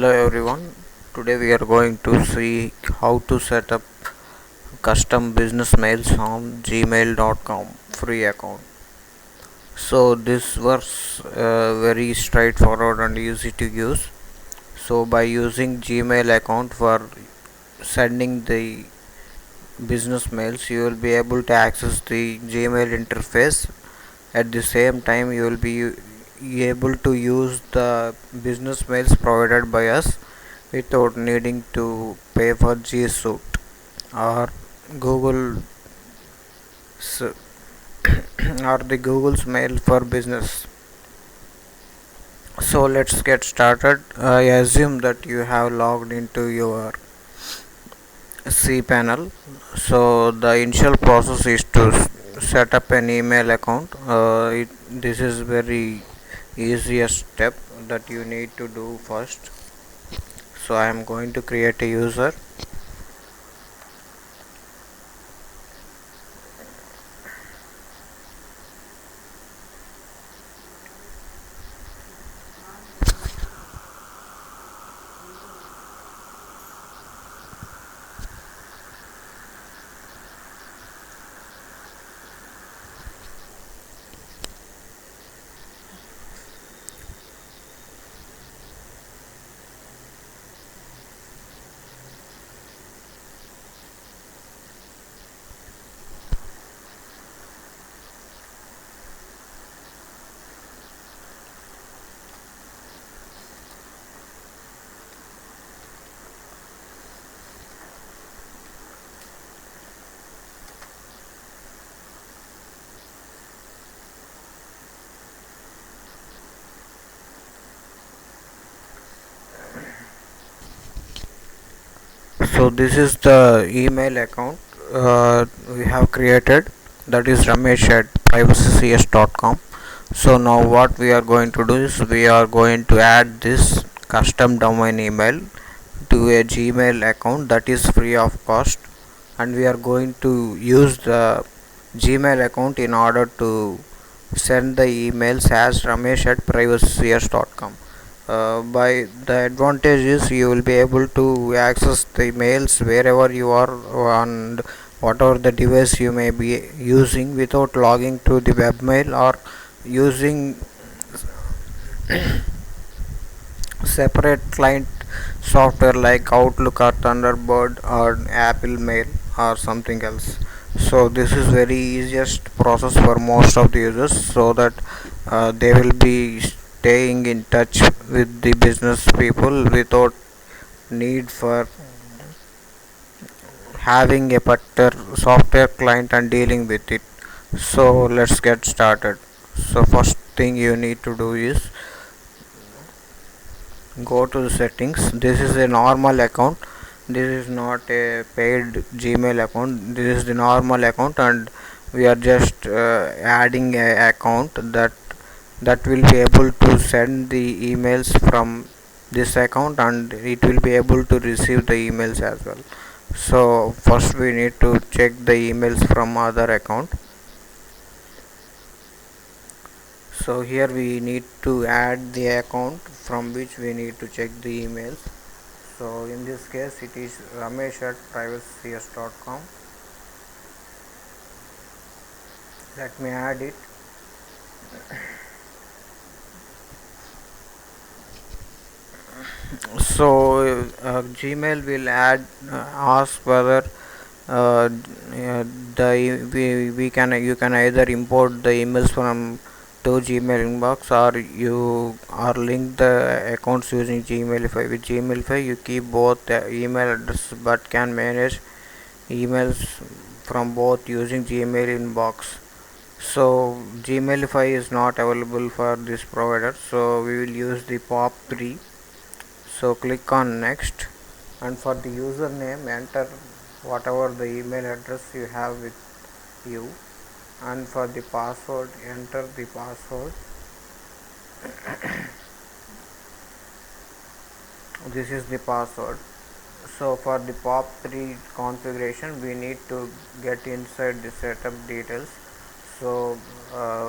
Hello everyone. Today we are going to see how to set up custom business mails on gmail.com free account. So this was very straightforward and easy to use. So by using Gmail account for sending the business mails, you will be able to access the Gmail interface. At the same time, you will be able to use the business mails provided by us without needing to pay for G Suite or Google or the Google's mail for business. So let's get started. I assume that you have logged into your cPanel. So the initial process is to set up an email account. This is very easiest step that you need to do first. So I am going to create a user. So this is the email account we have created, that is Ramesh at privacycs.com. So now what we are going to do is we are going to add this custom domain email to a Gmail account that is free of cost, and we are going to use the Gmail account in order to send the emails as Ramesh at privacycs.com. By the advantage is you will be able to access the mails wherever you are and whatever the device you may be using without logging to the webmail or using separate client software like Outlook or Thunderbird or Apple Mail or something else. So this is very easiest process for most of the users, so that they will be staying in touch with the business people without need for having a particular software client and dealing with it. So let's get started. So first thing you need to do is go to the settings. This is a normal account, this is not a paid Gmail account, this is the normal account, and we are just adding a account that will be able to send the emails from this account, and it will be able to receive the emails as well. So first we need to check the emails from other account. So here we need to add the account from which we need to check the emails. So in this case it is Ramesh at privacycs.com. Let me add it. So Gmail will ask whether we can you can either import the emails from to Gmail inbox, or you are link the accounts using Gmailify. With Gmailify you keep both the email address but can manage emails from both using Gmail inbox. So Gmailify is not available for this provider, so we will use the POP3. So click on next, and for the username enter whatever the email address you have with you, and for the password enter the password. This is the password. So for the POP3 configuration we need to get inside the setup details. So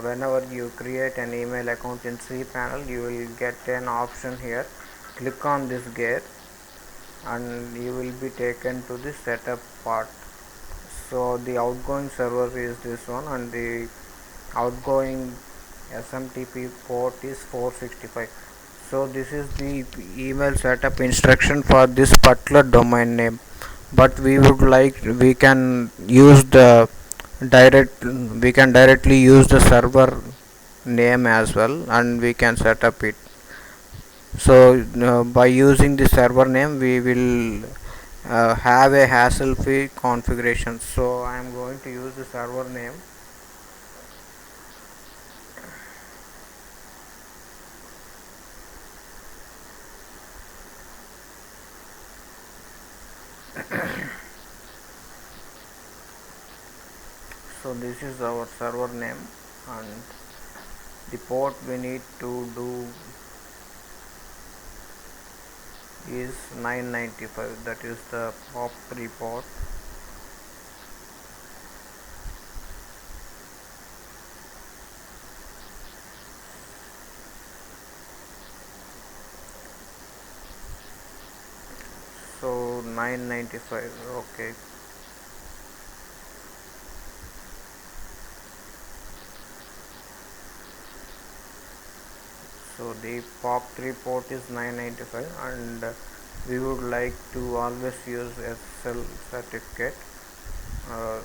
whenever you create an email account in cPanel, you will get an option here click on this gear and you will be taken to the setup part. So the outgoing server is this one and the outgoing SMTP port is 465. So this is the email setup instruction for this particular domain name, but we can use the direct we can directly use the server name as well and we can set up it. So by using the server name we will have a hassle free configuration. So I am going to use the server name. So this is our server name and the port we need to do is 995, that is the POP3 port. So 995, okay. So the POP3 port is 995 and we would like to always use SSL certificate,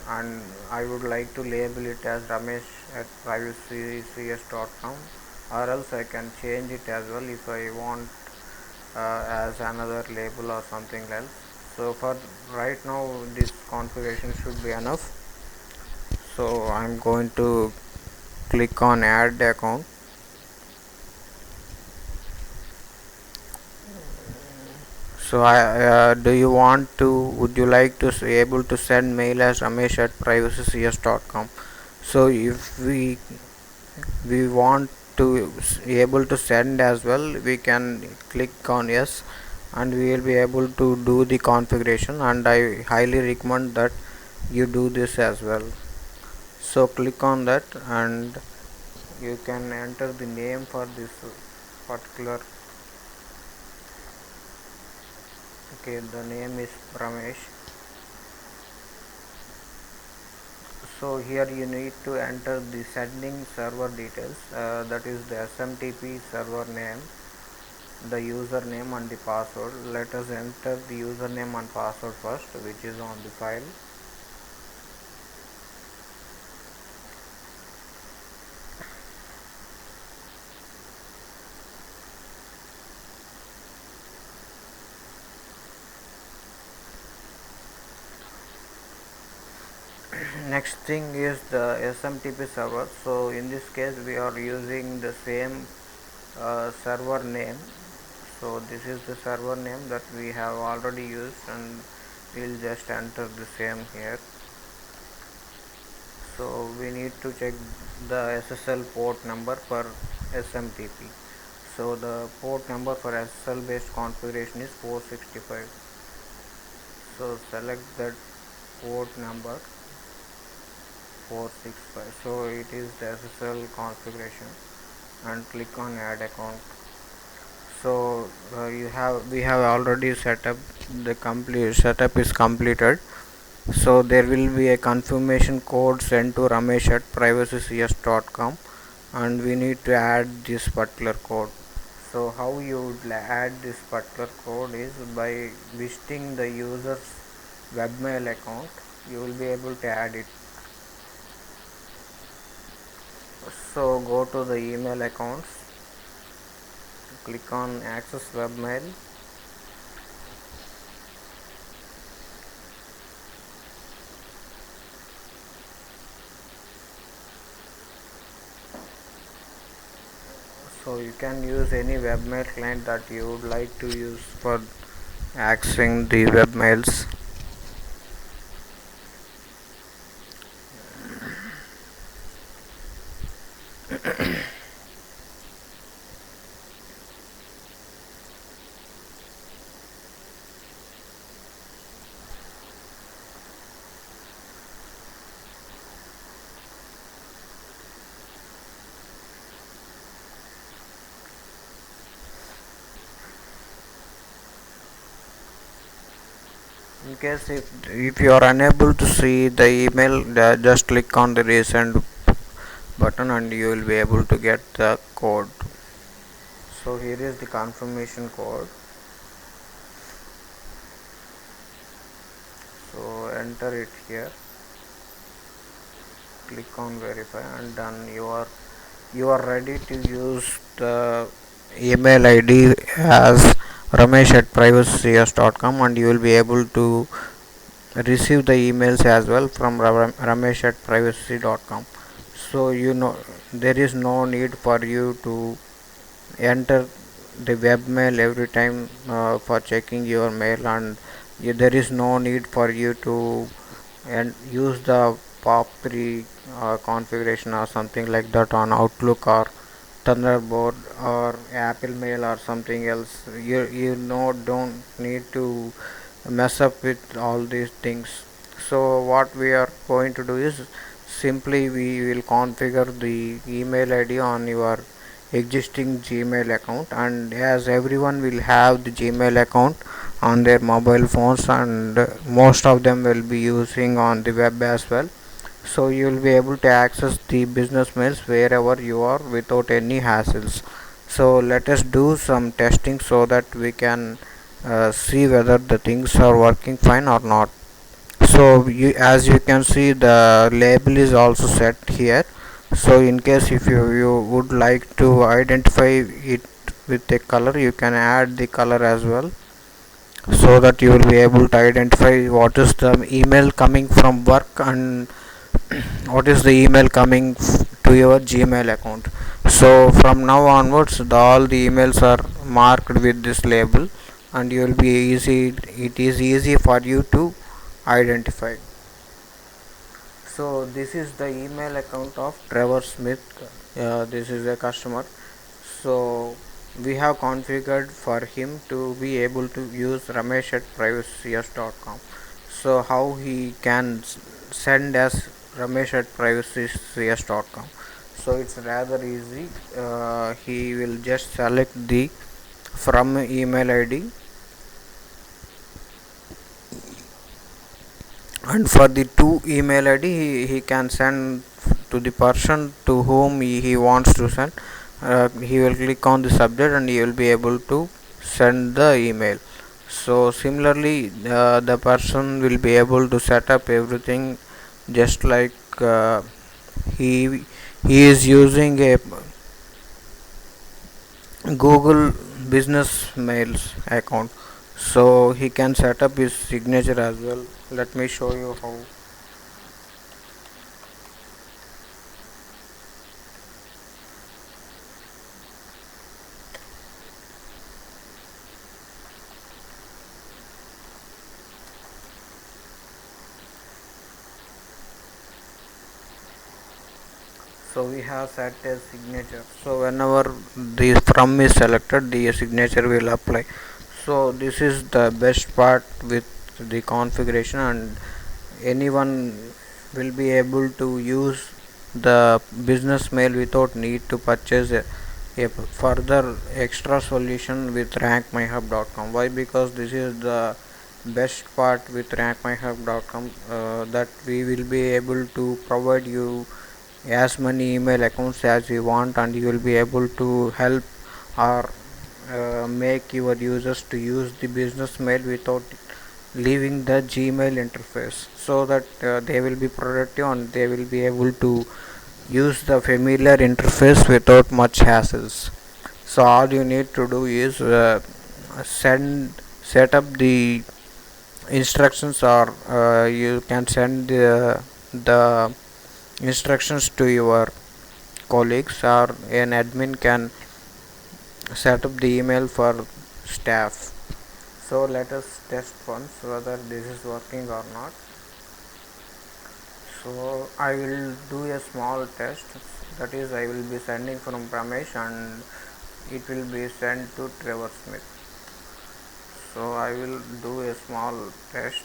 and I would like to label it as Ramesh at privacycs.com, or else I can change it as well if I want as another label or something else. So for right now this configuration should be enough. So I'm going to click on add account. So do you want to would you like to able to send mail as Ramesh at privacycs.com? So if we want to able to send as well, we can click on yes and we will be able to do the configuration, and I highly recommend that you do this as well. So click on that and you can enter the name for this particular. Okay, the name is Ramesh. So here you need to enter the sending server details, that is the SMTP server name, the username and the password. Let us enter the username and password first, which is on the file. Next thing is the SMTP server. So in this case we are using the same server name. So this is the server name that we have already used and we'll just enter the same here. So we need to check the SSL port number for SMTP. So the port number for SSL based configuration is 465. So select that port number 465. So it is the SSL configuration and click on add account. So we have already set up, the complete setup is completed. So there will be a confirmation code sent to Ramesh at privacycs.com and we need to add this particular code. So how you would add this particular code is by visiting the user's webmail account. You will be able to add it. So go to the email accounts, click on access webmail. So you can use any webmail client that you would like to use for accessing the webmails. In case if you are unable to see the email, just click on the resend button and you will be able to get the code. So here is the confirmation code. So enter it here, click on verify, and done. You are ready to use the email ID as ramesh at privacycs.com, and you will be able to receive the emails as well from ramesh at privacy.com. So there is no need for you to enter the webmail every time for checking your mail, and there is no need for you to and use the POP3 configuration or something like that on Outlook or Thunderbird or Apple Mail or something else. You don't need to mess up with all these things. So what we are going to do is simply we will configure the email ID on your existing Gmail account, and as everyone will have the Gmail account on their mobile phones, and most of them will be using on the web as well, so you will be able to access the business mails wherever you are without any hassles. So let us do some testing so that we can see whether the things are working fine or not. So as you can see, the label is also set here. So in case if you would like to identify it with a color, you can add the color as well, so that you will be able to identify what is the email coming from work and what is the email coming to your Gmail account. So from now onwards, all the emails are marked with this label, and you will be easy. It is easy for you to identify. So this is the email account of Trevor Smith. This is a customer. So we have configured for him to be able to use Ramesh at privacycs.com. So how he can send us Ramesh at privacycs.com. So it's rather easy. He will just select the from email ID, and for the to email ID he can send to the person to whom he wants to send. He will click on the subject and he will be able to send the email. So similarly, the person will be able to set up everything just like he he is using a Google business mails account, so he can set up his signature as well. Let me show you how. So we have set a signature, so whenever the from is selected, the signature will apply. So this is the best part with the configuration, and anyone will be able to use the business mail without need to purchase a further extra solution with rankmyhub.com. Why? Because this is the best part with rankmyhub.com, that we will be able to provide you as many email accounts as you want, and you will be able to help or make your users to use the business mail without leaving the Gmail interface, so that they will be productive and they will be able to use the familiar interface without much hassles. So all you need to do is send set up the instructions, or you can send the instructions to your colleagues, or an admin can set up the email for staff. So let us test once whether this is working or not. So I will do a small test, that is I will be sending from Ramesh and it will be sent to Trevor Smith. So I will do a small test.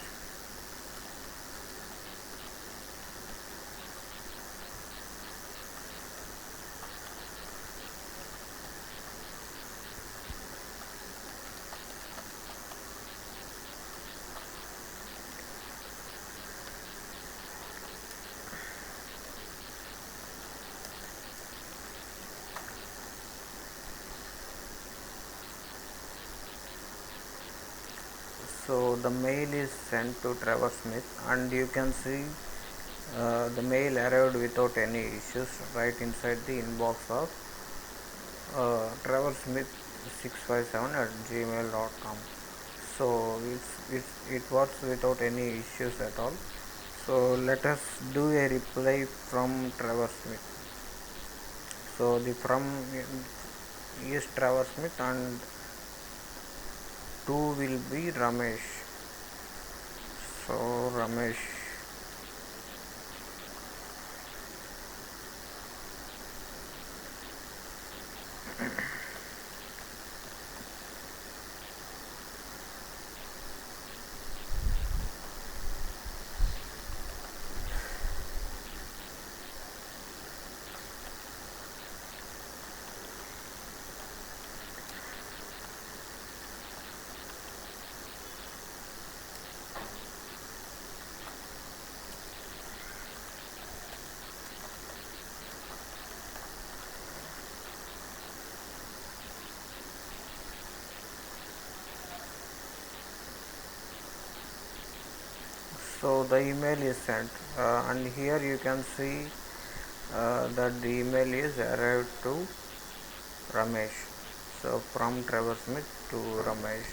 So the mail is sent to Trevor Smith, and you can see the mail arrived without any issues right inside the inbox of Trevor Smith 657 at gmail.com. So it works without any issues at all. So let us do a reply from Trevor Smith. So the from is Trevor Smith and to will be Ramesh. So Ramesh. So the email is sent, and here you can see that the email is arrived to Ramesh. So from Trevor Smith to Ramesh.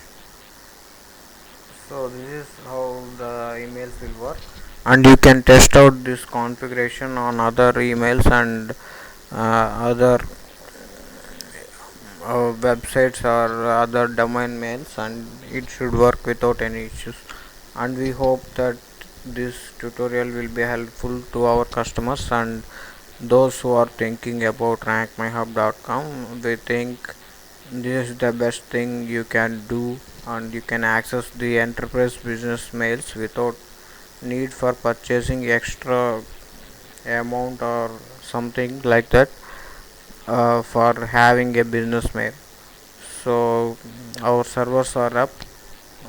So this is how the emails will work, and you can test out this configuration on other emails and other websites or other domain mails, and it should work without any issues. And we hope that this tutorial will be helpful to our customers and those who are thinking about rankmyhub.com. We think this is the best thing you can do, and you can access the enterprise business mails without need for purchasing extra amount or something like that for having a business mail. So our servers are up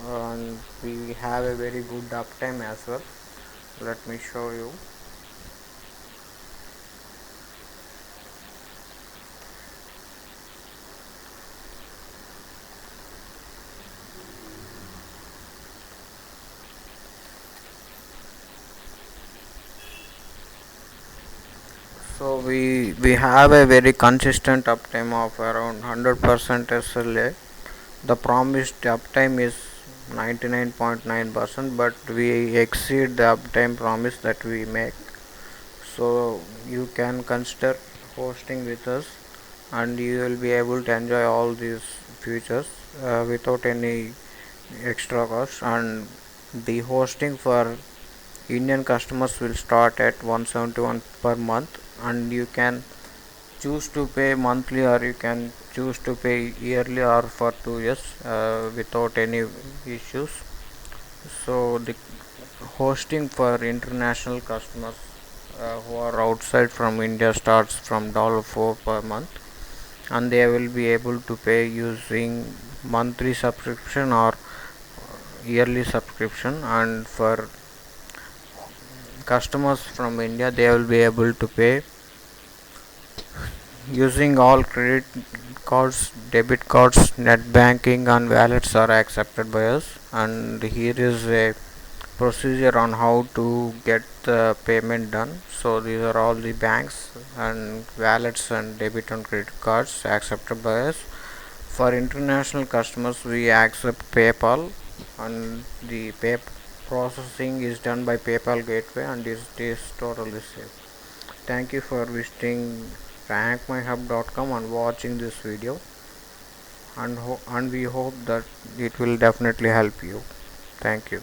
and we have a very good uptime as well. Let me show you. So we have a very consistent uptime of around 100% SLA. The promised uptime is 99.9%, but we exceed the uptime promise that we make. So you can consider hosting with us, and you will be able to enjoy all these features without any extra cost. And the hosting for Indian customers will start at 171 per month, and you can choose to pay monthly or you can choose to pay yearly or for 2 years without any issues. So the hosting for international customers who are outside from India starts from $4 per month, and they will be able to pay using monthly subscription or yearly subscription. And for customers from India, they will be able to pay using all credit cards, debit cards, net banking, and wallets are accepted by us. And here is a procedure on how to get the payment done. So these are all the banks and wallets and debit and credit cards accepted by us. For international customers, we accept PayPal, and the pay processing is done by PayPal gateway, and it is totally safe. Thank you for visiting rankmyhub.com and watching this video, and we hope that it will definitely help you. Thank you.